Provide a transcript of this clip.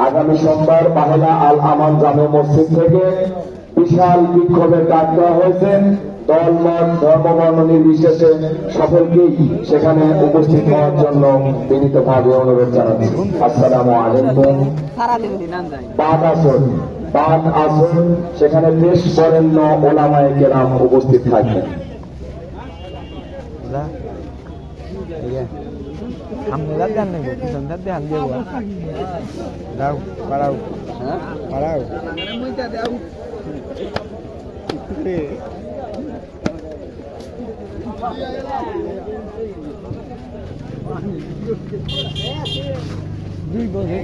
আগামী সোমবার বাহেলা আল আমান জামে মসজিদ থেকে বিশাল বিক্ষোভের ডাক দেওয়া হয়েছে। দল মত ধর্মবর্ণ নির্বিশেষে সকলকেই সেখানে উপস্থিত হওয়ার জন্য বিনীতভাবে অনুরোধ জানাচ্ছি। আসসালামু আলাইকুম। বাদ আসুন সেখানে দেশ বরেণ্য ওলামায়ে কেরাম উপস্থিত থাকবেন। দুই বছর